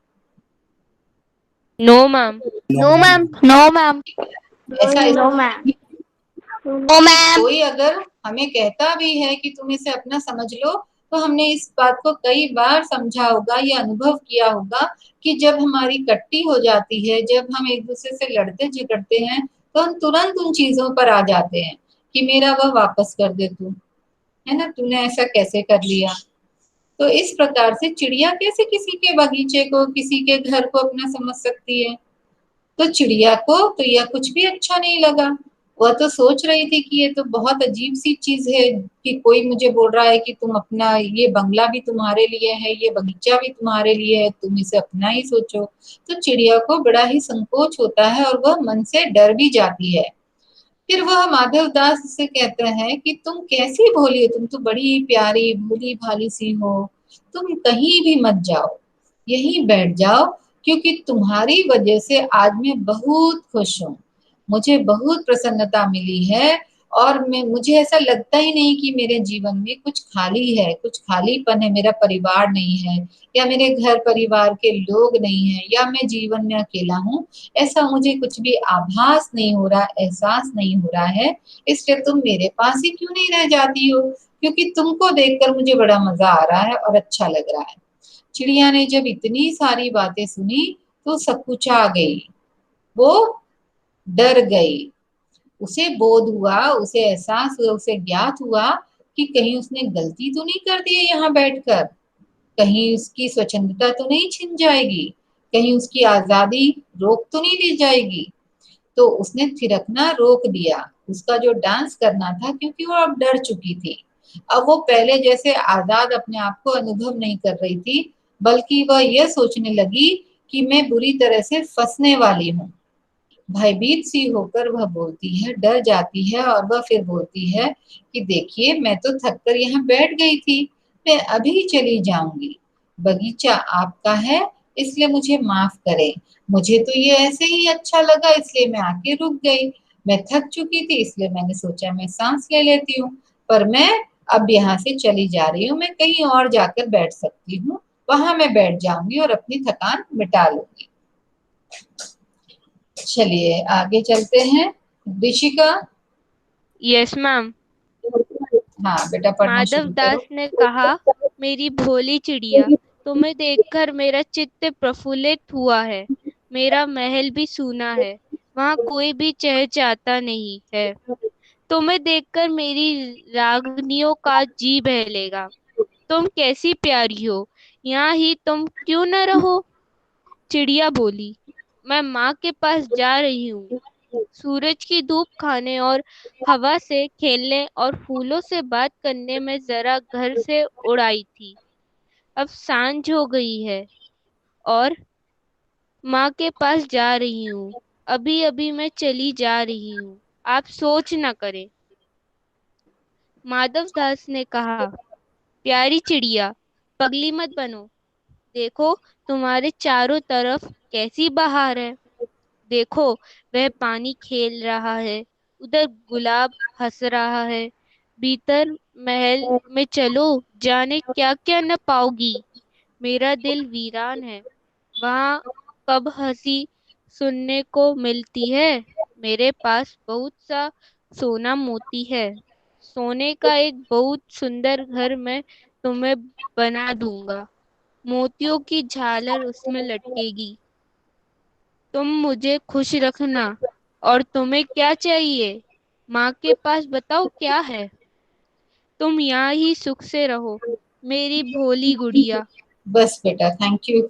No ma'am. No ma'am. No ma'am. ऐसा नो मैम। No ma'am. कोई अगर हमें कहता भी है कि तुम इसे अपना समझ लो, तो हमने इस बात को कई बार समझा होगा या अनुभव किया होगा कि जब हमारी कट्टी हो जाती है, जब हम एक दूसरे से लड़ते झगड़ते हैं, तो हम तुरंत उन चीजों पर आ जाते हैं कि मेरा वह वापस कर दे तू, है ना, तूने ऐसा कैसे कर लिया। तो इस प्रकार से चिड़िया कैसे किसी के बगीचे को, किसी के घर को अपना समझ सकती है। तो चिड़िया को तो यह कुछ भी अच्छा नहीं लगा। वह तो सोच रही थी कि ये तो बहुत अजीब सी चीज है कि कोई मुझे बोल रहा है कि तुम अपना, ये बंगला भी तुम्हारे लिए है, ये बगीचा भी तुम्हारे लिए है, तुम इसे अपना ही सोचो। तो चिड़िया को बड़ा ही संकोच होता है और वह मन से डर भी जाती है। फिर वह माधवदास से कहते हैं कि तुम कैसी भोली हो, तुम तो बड़ी प्यारी भोली भाली सी हो, तुम कहीं भी मत जाओ, यहीं बैठ जाओ, क्योंकि तुम्हारी वजह से आज मैं बहुत खुश हूँ। मुझे बहुत प्रसन्नता मिली है और मुझे ऐसा लगता ही नहीं कि मेरे जीवन में कुछ खाली है, कुछ खालीपन है, मेरा परिवार नहीं है, या मेरे घर परिवार के लोग नहीं है, या मैं जीवन में अकेला हूँ। ऐसा मुझे कुछ भी आभास नहीं हो रहा, एहसास नहीं हो रहा है। इसलिए तुम मेरे पास ही क्यों नहीं रह जाती हो, क्योंकि तुमको देखकर मुझे बड़ा मजा आ रहा है और अच्छा लग रहा है। चिड़िया ने जब इतनी सारी बातें सुनी तो सकुचा गई, वो डर गई। उसे बोध हुआ, उसे एहसास हुआ, उसे ज्ञात हुआ कि कहीं उसने गलती तो नहीं कर दी है यहाँ बैठकर, कहीं उसकी स्वच्छंदता तो नहीं छिन जाएगी। कहीं उसकी आजादी रोक तो नहीं दी जाएगी। तो उसने थिरकना रोक दिया, उसका जो डांस करना था, क्योंकि वो अब डर चुकी थी। अब वो पहले जैसे आजाद अपने आप को अनुभव नहीं कर रही थी, बल्कि वह यह सोचने लगी कि मैं बुरी तरह से फंसने वाली हूँ। भयभीत सी होकर वह बोलती है, डर जाती है, और वह फिर बोलती है कि देखिए, मैं तो थक कर यहाँ बैठ गई थी, मैं अभी चली जाऊंगी। बगीचा आपका है, इसलिए मुझे माफ करें। मुझे तो ये ऐसे ही अच्छा लगा, इसलिए मैं आके रुक गई। मैं थक चुकी थी, इसलिए मैंने सोचा मैं सांस ले लेती हूँ। पर मैं अब यहाँ से चली जा रही हूँ, मैं कहीं और जाकर बैठ सकती हूँ, वहां मैं बैठ जाऊंगी और अपनी थकान मिटा लूंगी। चलिए आगे चलते हैं। ऋषिका। Yes ma'am. हाँ बेटा, पढ़ना माधव शुरू दास करो। ने कहा, मेरी भोली चिड़िया, तुम्हें देखकर मेरा चित्त प्रफुल्लित हुआ है। मेरा महल भी सूना है, वहाँ कोई भी चहचहाता नहीं है। तुम्हें देखकर मेरी रागनियों का जी बहलेगा। तुम कैसी प्यारी हो, यहाँ ही तुम क्यों न रहो? चिड़िया बोली, मैं माँ के पास जा रही हूँ, सूरज की धूप खाने और हवा से खेलने और फूलों से बात करने में जरा घर से उड़ाई थी। अब सांझ हो गई है और माँ के पास जा रही हूँ। अभी अभी मैं चली जा रही हूँ, आप सोच न करें। माधव दास ने कहा, प्यारी चिड़िया, पगली मत बनो। देखो, तुम्हारे चारों तरफ कैसी बहार है। देखो, वह पानी खेल रहा है, उधर गुलाब हंस रहा है। भीतर महल में चलो, जाने क्या क्या न पाओगी। मेरा दिल वीरान है, वहाँ कब हंसी सुनने को मिलती है। मेरे पास बहुत सा सोना मोती है। सोने का एक बहुत सुंदर घर मैं तुम्हें बना दूंगा। मोतियों की झालर उसमें लटकेगी। तुम मुझे खुश रखना। और तुम्हें क्या चाहिए? माँ के पास बताओ क्या है। तुम यहाँ ही सुख से रहो, मेरी भोली गुड़िया। बस बेटा, थैंक यू।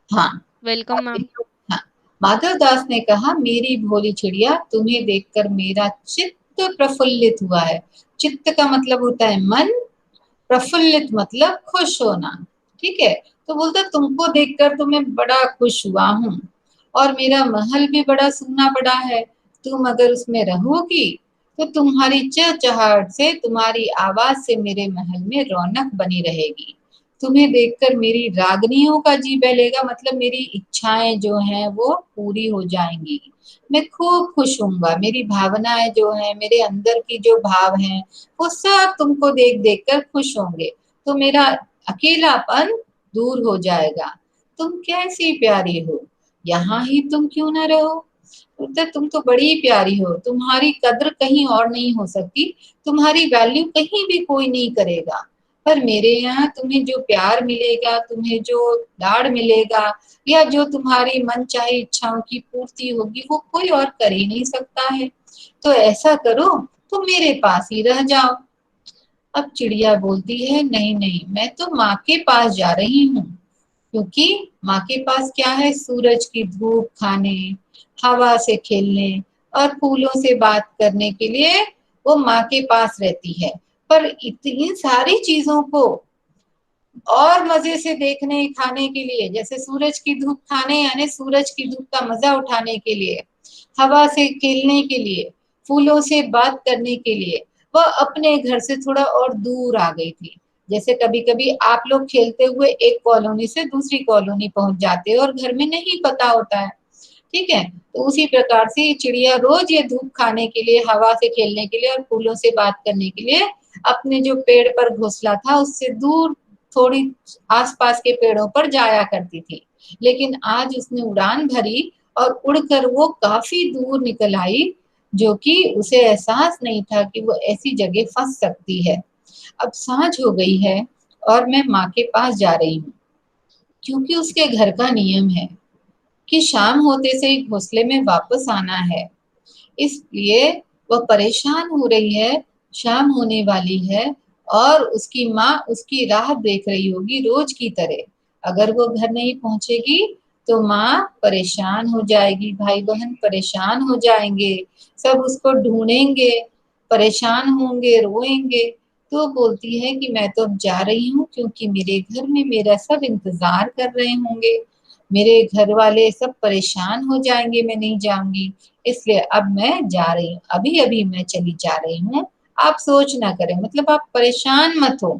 हाँ। Welcome ma'am. हाँ। माधव दास ने कहा, मेरी भोली चिड़िया, तुम्हें देखकर मेरा चित्त प्रफुल्लित हुआ है। चित्त का मतलब होता है मन, प्रफुल्लित मतलब खुश होना। ठीक है। तो बोलता, तुमको देखकर तो मैं बड़ा खुश हुआ हूँ, और मेरा महल भी बड़ा सूना पड़ा है। तुम अगर उसमें रहोगी तो तुम्हारी चहचहाहट से, तुम्हारी आवाज से मेरे महल में रौनक बनी रहेगी। तुम्हें देखकर मेरी रागनियों का जी बहलेगा, मतलब मेरी इच्छाएं जो हैं वो पूरी हो जाएंगी। मैं खूब खुश होऊंगा, मेरी भावनाएं जो हैं, मेरे अंदर की जो भाव हैं, वो सब तुमको देख देख कर खुश होंगे। तो मेरा अकेलापन दूर हो जाएगा। तुम कैसी प्यारी हो, यहाँ ही तुम क्यों ना रहो? तो तुम तो बड़ी प्यारी हो, तुम्हारी कद्र कहीं और नहीं हो सकती, तुम्हारी वैल्यू कहीं भी कोई नहीं करेगा। पर मेरे यहाँ तुम्हें जो प्यार मिलेगा, तुम्हें जो लाड़ मिलेगा, या जो तुम्हारी मन चाहे इच्छाओं की पूर्ति होगी, वो कोई और कर ही नहीं सकता है। तो ऐसा करो, तुम मेरे पास ही रह जाओ। अब चिड़िया बोलती है, नहीं नहीं, मैं तो माँ के पास जा रही हूँ। क्योंकि माँ के पास क्या है? सूरज की धूप खाने, हवा से खेलने और फूलों से बात करने के लिए वो माँ के पास रहती है। पर इतनी सारी चीजों को और मजे से देखने खाने के लिए, जैसे सूरज की धूप खाने, यानी सूरज की धूप का मजा उठाने के लिए, हवा से खेलने के लिए, फूलों से बात करने के लिए, वह अपने घर से थोड़ा और दूर आ गई थी। जैसे कभी कभी आप लोग खेलते हुए एक कॉलोनी से दूसरी कॉलोनी पहुंच जाते हो और घर में नहीं पता होता है। ठीक है। तो उसी प्रकार से ये चिड़िया रोज ये धूप खाने के लिए, हवा से खेलने के लिए और फूलों से बात करने के लिए अपने जो पेड़ पर घोंसला था उससे दूर थोड़ी आसपास के पेड़ों पर जाया करती थी। लेकिन आज उसने उड़ान भरी और उड़कर वो काफी दूर निकल आई, जो कि उसे एहसास नहीं था कि वो ऐसी जगह फंस सकती है। अब सांझ हो गई है और मैं माँ के पास जा रही हूँ, क्योंकि उसके घर का नियम है कि शाम होते से ही घोंसले में वापस आना है। इसलिए वह परेशान हो रही है, शाम होने वाली है, और उसकी माँ उसकी राह देख रही होगी रोज की तरह। अगर वो घर नहीं पहुंचेगी तो माँ परेशान हो जाएगी, भाई बहन परेशान हो जाएंगे, सब उसको ढूंढेंगे, परेशान होंगे, रोएंगे। तो बोलती है कि मैं तो अब जा रही हूँ, क्योंकि मेरे घर में मेरा सब इंतजार कर रहे होंगे, मेरे घर वाले सब परेशान हो जाएंगे, मैं नहीं जाऊंगी, इसलिए अब मैं जा रही हूँ, अभी अभी मैं चली जा रही हूँ। आप सोच ना करें, मतलब आप परेशान मत हो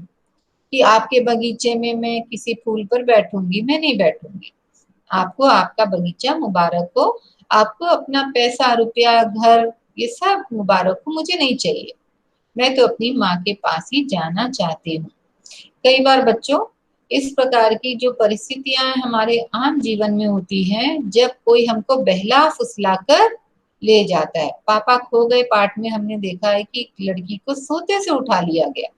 कि आपके बगीचे में मैं किसी फूल पर बैठूंगी, मैं नहीं बैठूंगी। आपको आपका बगीचा मुबारक हो, आपको अपना पैसा रुपया घर ये सब मुबारक हो, मुझे नहीं चाहिए, मैं तो अपनी माँ के पास ही जाना चाहती हूँ। कई बार बच्चों, इस प्रकार की जो परिस्थितियां हमारे आम जीवन में होती हैं, जब कोई हमको बहला फुसला कर ले जाता है। पापा खो गए पाठ में हमने देखा है कि एक लड़की को सोते से उठा लिया गया।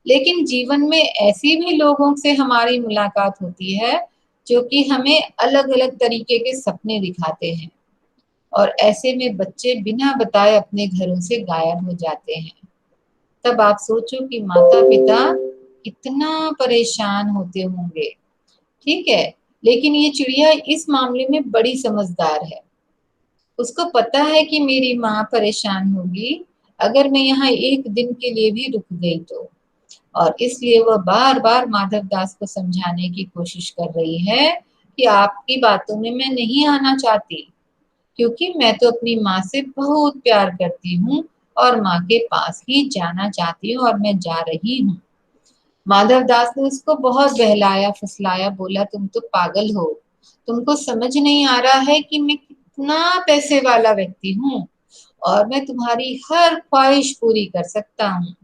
लेकिन जीवन में ऐसी भी लोगों से हमारी मुलाकात होती है जो कि हमें अलग अलग तरीके के सपने दिखाते हैं, और ऐसे में बच्चे बिना बताए अपने घरों से गायब हो जाते हैं। तब आप सोचो कि माता पिता कितना परेशान होते होंगे। ठीक है, लेकिन ये चिड़िया इस मामले में बड़ी समझदार है। उसको पता है कि मेरी माँ परेशान होगी अगर मैं यहाँ एक दिन के लिए भी रुक गई तो, और इसलिए वह बार बार माधव दास को समझाने की कोशिश कर रही है कि आपकी बातों में मैं नहीं आना चाहती, क्योंकि मैं तो अपनी माँ से बहुत प्यार करती हूँ और माँ के पास ही जाना चाहती हूँ, और मैं जा रही हूँ। माधव दास ने उसको बहुत बहलाया फुसलाया, बोला तुम तो पागल हो, तुमको समझ नहीं आ रहा है कि मैं कितना पैसे वाला व्यक्ति हूँ और मैं तुम्हारी हर ख्वाहिश पूरी कर सकता हूँ।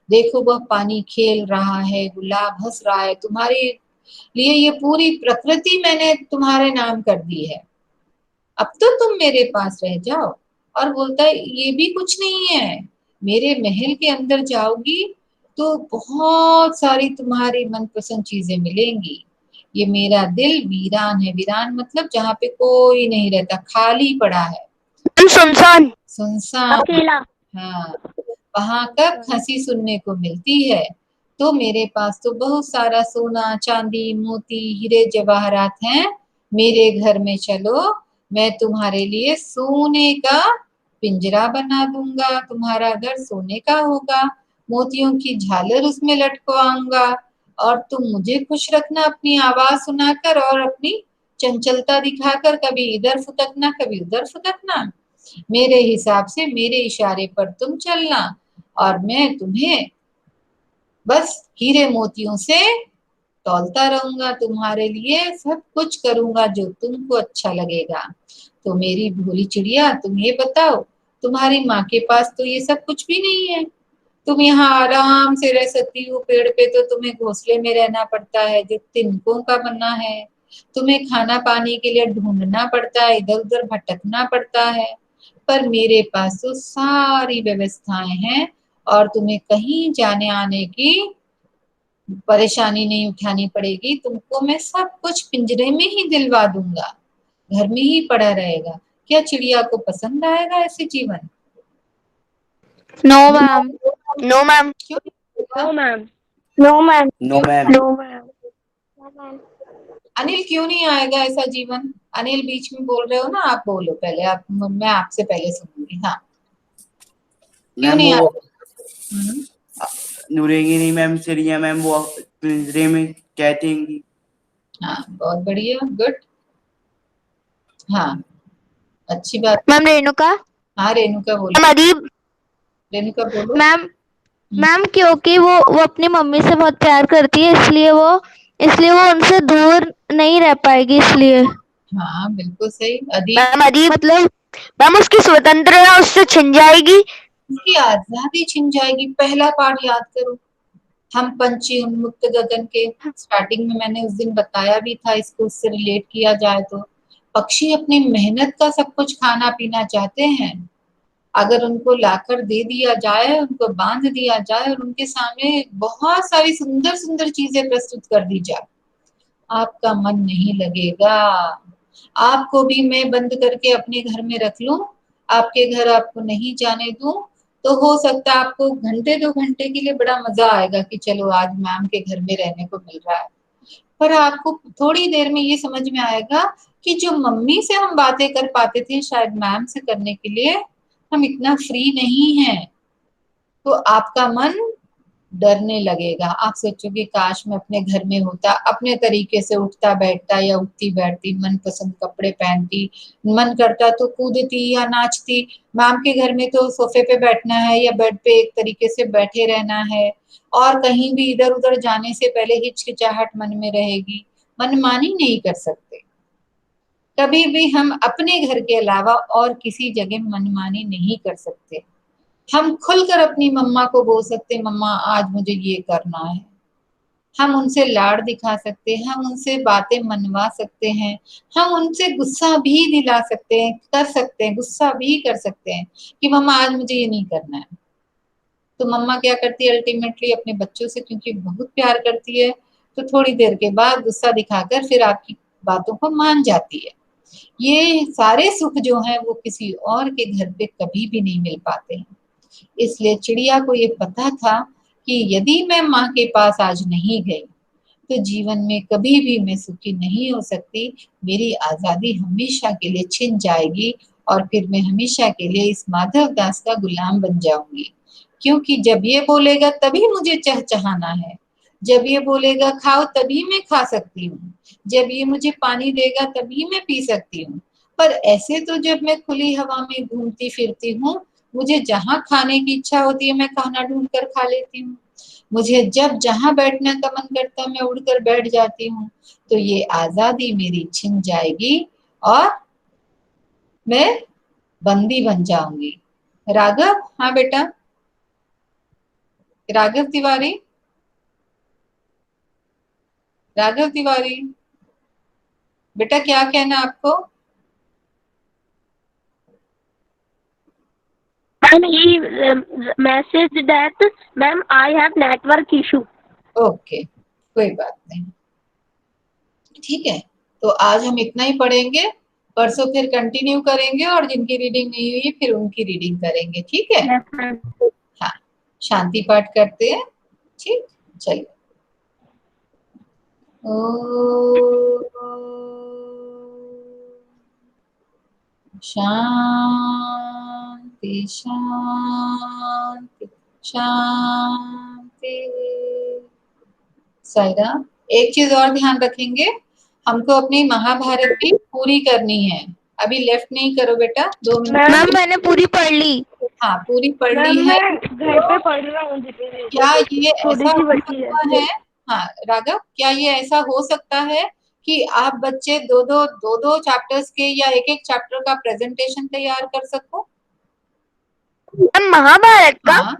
देखो वह पानी खेल रहा है, गुलाब हंस रहा है, तुम्हारे लिए ये पूरी प्रकृति मैंने तुम्हारे नाम कर दी है, अब तो तुम मेरे पास रह जाओ। और बोलता है ये भी कुछ नहीं है, मेरे महल के अंदर जाओगी तो बहुत सारी तुम्हारी मनपसंद चीजें मिलेंगी। ये मेरा दिल वीरान है, वीरान मतलब जहाँ पे कोई नहीं रहता, खाली पड़ा है, सुनसान, सुनसान। अकेला। हाँ, वहां कब हंसी सुनने को मिलती है। तो मेरे पास तो बहुत सारा सोना चांदी मोती हीरे जवाहरात हैं, मेरे घर में चलो, मैं तुम्हारे लिए सोने का पिंजरा बना दूंगा, तुम्हारा घर सोने का होगा, मोतियों की झालर उसमें लटकवाऊंगा, और तुम मुझे खुश रखना अपनी आवाज सुनाकर और अपनी चंचलता दिखाकर, कभी इधर फुदकना कभी उधर फुदकना, मेरे हिसाब से मेरे इशारे पर तुम चलना, और मैं तुम्हें बस हीरे मोतियों से तौलता रहूंगा, तुम्हारे लिए सब कुछ करूंगा जो तुमको अच्छा लगेगा। तो मेरी भोली चिड़िया तुम ये बताओ, तुम्हारी माँ के पास तो ये सब कुछ भी नहीं है, तुम यहाँ आराम से रह सकती हो, पेड़ पे तो तुम्हें घोंसले में रहना पड़ता है जो तिनकों का बना है, तुम्हें खाना पानी के लिए ढूंढना पड़ता है, इधर उधर भटकना पड़ता है, पर मेरे पास तो सारी व्यवस्थाएं हैं, और तुम्हें कहीं जाने आने की परेशानी नहीं उठानी पड़ेगी, तुमको मैं सब कुछ पिंजरे में ही दिलवा दूंगा, घर में ही पड़ा रहेगा। क्या चिड़िया को पसंद आएगा ऐसे जीवन? No ma'am. नो मैम, क्यों नहीं आएगा? No ma'am, no ma'am, no ma'am. No ma'am. Anil क्यों नहीं आएगा ऐसा जीवन? अनिल बीच में बोल रहे हो ना, आप बोलो पहले, आप, मैं आपसे पहले सुनूंगी। हाँ, क्यों मैम नहीं वो आएगा? नुरेंगी नहीं मैम, चिड़िया मैम वो पिंजरे में कैद रहेंगी। हाँ, बहुत बढ़िया, गुड। हाँ, अच्छी बात। मैम रेणुका। हाँ रेणुका बोलो, मैम अदीब। रेणुका बोलो। मैम मैम क्योंकि वो अपनी मम्मी से बहुत प्यार करती है, इसलिए वो उनसे दूर नहीं रह पाएगी, इसलिए। हाँ बिल्कुल सही। अदीब, मैम अदीब मतलब मैम उसकी स्वतंत्रता उससे छिन जाएगी। उसकी आजादी छिन जाएगी। पहला पाठ याद करो, हम पंछी उन्मुक्त गगन के, स्टार्टिंग में मैंने उस दिन बताया भी था, इसको उससे रिलेट किया जाए तो पक्षी अपनी मेहनत का सब कुछ खाना पीना चाहते हैं, अगर उनको लाकर दे दिया जाए, उनको बांध दिया जाए और उनके सामने बहुत सारी सुंदर सुंदर चीजें प्रस्तुत कर दी जाए, आपका मन नहीं लगेगा। आपको भी मैं बंद करके अपने घर में रख लूं, आपके घर आपको नहीं जाने दूं, तो हो सकता है आपको घंटे 2 घंटे के लिए बड़ा मजा आएगा कि चलो आज मैम के घर में रहने को मिल रहा है, पर आपको थोड़ी देर में ये समझ में आएगा कि जो मम्मी से हम बातें कर पाते थे शायद मैम से करने के लिए हम इतना फ्री नहीं हैं। तो आपका मन डरने लगेगा, आप सोचोगे काश मैं अपने घर में होता, अपने तरीके से उठता बैठता या उठती बैठती, मनपसंद कपड़े पहनती, मन करता तो कूदती या नाचती। मैम के घर में तो सोफे पे बैठना है या बेड पे एक तरीके से बैठे रहना है, और कहीं भी इधर उधर जाने से पहले हिचकिचाहट मन में रहेगी, मनमानी नहीं कर सकते। कभी भी हम अपने घर के अलावा और किसी जगह मनमानी नहीं कर सकते। हम खुलकर अपनी मम्मा को बोल सकते हैं मम्मा आज मुझे ये करना है। हम उनसे लाड़ दिखा सकते हैं, हम उनसे बातें मनवा सकते हैं, हम उनसे गुस्सा भी दिला सकते हैं, कर सकते हैं, गुस्सा भी कर सकते हैं कि मम्मा आज मुझे ये नहीं करना है। तो मम्मा क्या करती है अल्टीमेटली अपने बच्चों से, क्योंकि बहुत प्यार करती है, तो थोड़ी देर के बाद गुस्सा दिखाकर फिर आपकी बातों को मान जाती है। ये सारे सुख जो हैं वो किसी और के घर पे कभी भी नहीं मिल पाते हैं। इसलिए चिड़िया को ये पता था कि यदि मैं माँ के पास आज नहीं गई तो जीवन में कभी भी मैं सुखी नहीं हो सकती, मेरी आजादी हमेशा के लिए छिन जाएगी और फिर मैं हमेशा के लिए इस माधव दास का गुलाम बन जाऊंगी। क्योंकि जब ये बोलेगा तभी मुझे चहचहाना है, जब ये बोलेगा खाओ तभी मैं खा सकती हूँ, जब ये मुझे पानी देगा तभी मैं पी सकती हूँ। पर ऐसे तो जब मैं खुली हवा में घूमती फिरती हूँ, मुझे जहाँ खाने की इच्छा होती है मैं खाना ढूंढ कर खा लेती हूँ, मुझे जब जहाँ बैठने का मन करता है मैं उड़कर बैठ जाती हूँ। तो ये आजादी मेरी छिन जाएगी और मैं बंदी बन जाऊंगी। राघव, हाँ बेटा, राघव तिवारी, राघव तिवारी, बेटा क्या कहना आपको? Ma'am he message that ma'am I have network issue. Okay, कोई बात नहीं, ठीक है। तो आज हम इतना ही पढ़ेंगे, परसों फिर कंटिन्यू करेंगे और जिनकी रीडिंग नहीं हुई फिर उनकी रीडिंग करेंगे, ठीक है? हाँ, शांति पाठ करते हैं, ठीक, चलिए। शांति शांति शांति। साइरा, एक चीज और ध्यान रखेंगे, हमको अपनी महाभारत की पूरी करनी है। अभी लेफ्ट नहीं करो बेटा, 2 मिनट। मैम मैंने पूरी पढ़ ली। हाँ, पूरी पढ़ ली है। घर पे पढ़ रहा हूँ। क्या ये ऐसा हो सकता है? हाँ राघव, क्या ये ऐसा हो सकता है कि आप बच्चे दो चैप्टर्स के या एक चैप्टर का प्रेजेंटेशन तैयार कर सको? महाभारत का? हाँ,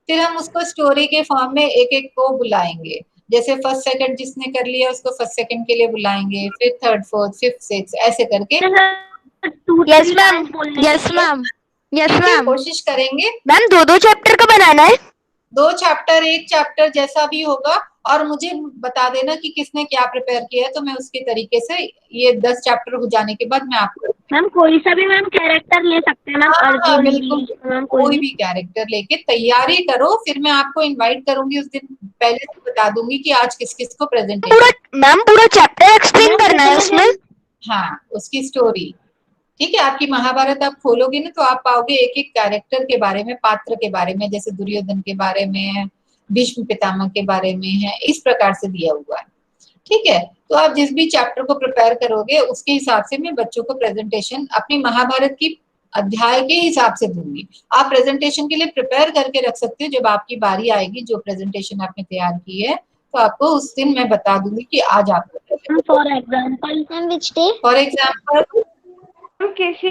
फिर हम उसको स्टोरी के फॉर्म में एक को बुलाएंगे। जैसे फर्स्ट सेकंड जिसने कर लिया उसको फर्स्ट सेकंड के लिए बुलाएंगे, फिर थर्ड फोर्थ फिफ्थ सिक्स ऐसे करके। Yes ma'am, yes ma'am, yes ma'am. कोशिश करेंगे मैम 2 चैप्टर का बनाना है? 2 चैप्टर, 1 चैप्टर जैसा भी होगा, और मुझे बता देना कि किसने क्या प्रिपेयर किया है, तो मैं उसके तरीके से ये 10 चैप्टर हो जाने के बाद मैं आपको। मैम कोई सा भी मैम कैरेक्टर ले सकते हैं मैम। हाँ, बिल्कुल, कोई भी कैरेक्टर लेके तैयारी करो, फिर मैं आपको इनवाइट करूंगी उस दिन, पहले से बता दूंगी कि आज किस किस को प्रेजेंटेशन। मैम पूरा चैप्टर एक्सप्लेन करना है उसमें? हाँ, उसकी स्टोरी, ठीक है। आपकी महाभारत आप खोलोगे ना तो आप पाओगे एक कैरेक्टर के बारे में, पात्र के बारे में, जैसे दुर्योधन के बारे में, भीष्म पितामह के बारे में है, इस प्रकार से दिया हुआ है, ठीक है। तो आप जिस भी चैप्टर को प्रिपेयर करोगे उसके हिसाब से मैं बच्चों को प्रेजेंटेशन अपनी महाभारत की अध्याय के हिसाब से दूंगी। आप प्रेजेंटेशन के लिए प्रिपेयर करके रख सकते हो, जब आपकी बारी आएगी, जो प्रेजेंटेशन आपने तैयार की है तो आपको उस दिन मैं बता दूंगी कि आज आपको। फॉर एग्जाम्पल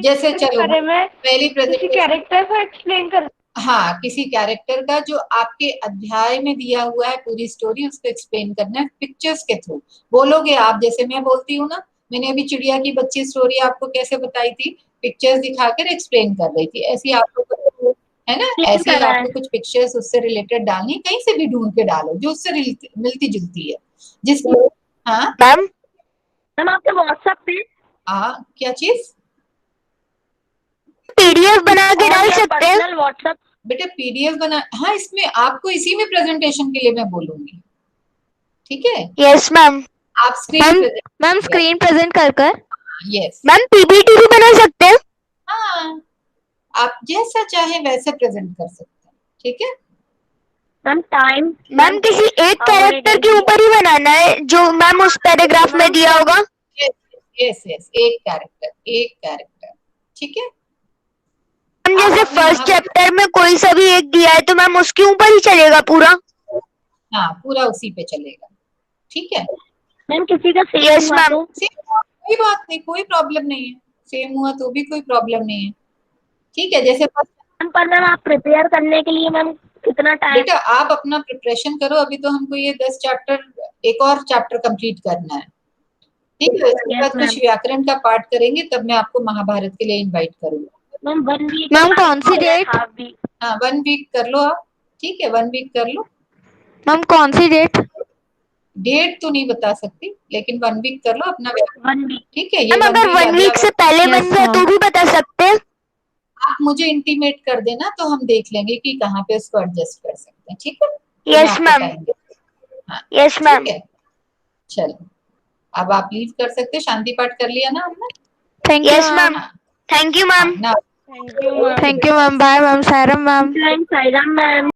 जैसे चलो पहली प्रेजेंटेशन कैरेक्टर को एक्सप्लेन कर। हाँ, किसी कैरेक्टर का जो आपके अध्याय में दिया हुआ है पूरी स्टोरी, उसको एक्सप्लेन करना है पिक्चर्स के थ्रू। बोलोगे आप, जैसे मैं बोलती हूँ ना, मैंने अभी चिड़िया की बच्ची स्टोरी आपको कैसे बताई थी, पिक्चर्स दिखाकर एक्सप्लेन कर रही थी, ऐसी आपको है ना, ऐसे आपको कुछ पिक्चर्स उससे रिलेटेड डालनी, कहीं से भी ढूंढ के डालो जो उससे मिलती जुलती है, जिसमें। हाँ मैम आपके व्हाट्सएप पे क्या चीज? पीडीएफ बना के डाल सकते हैं व्हाट्सएप? बेटा पीडीएफ बना, हाँ, इसमें आपको इसी में प्रेजेंटेशन के लिए मैं बोलूंगी, ठीक है? Yes ma'am. आप screen present, ma'am screen present कर यस, मैम पीपीटी भी बना सकते हैं। हाँ आप जैसा चाहे वैसे प्रेजेंट कर सकते हैं, ठीक है। मैम टाइम, मैम किसी एक कैरेक्टर के ऊपर ही बनाना है जो मैम उस पैराग्राफ में दिया होगा। यस यस, एक कैरेक्टर, ठीक है। मैम आप जैसे अपने फर्स्ट महाभारत, चैप्टर में कोई सा भी एक दिया है तो मैम उसके ऊपर ही चलेगा पूरा। हाँ पूरा उसी पे चलेगा, ठीक है। मैम किसी का सेम यस हुआ मैम। तो? कोई बात नहीं, कोई प्रॉब्लम नहीं है, सेम हुआ तो भी कोई प्रॉब्लम नहीं है, ठीक है। जैसे मैम पर मैम आप प्रिपेयर करने के लिए मैम कितना टाइम? बेटा आप अपना प्रिपरेशन करो, अभी तो हमको ये 10 चैप्टर, एक और चैप्टर कंप्लीट करना है, ठीक है। इसके बाद कुछ व्याकरण का पाठ करेंगे, तब मैं आपको महाभारत के लिए इनवाइट करूंगा। Ma'am 1 week. मैम कौन सी डेट? हाँ 1 वीक कर लो आप, ठीक है, 1 वीक कर लो। मैम कौन सी डेट? डेट तो नहीं बता सकती, लेकिन 1 वीक कर लो अपना, 1 वीक। ठीक है। ये मैम अगर 1 वीक से पहले बन जाए तो भी बता सकते हैं। आप मुझे इंटीमेट कर देना तो हम देख लेंगे कि कहाँ पे उसको एडजस्ट कर सकते हैं, ठीक है। Yes ma'am. हाँ यस मैम। ठीक है, चलो अब आप लीव कर सकते हैं। शांति पाठ कर लिया ना हमने? Thank you. Yes ma'am. Thank you ma'am. ना thank you ma'am. Bye ma'am. Sairam ma'am. Sairam ma'am.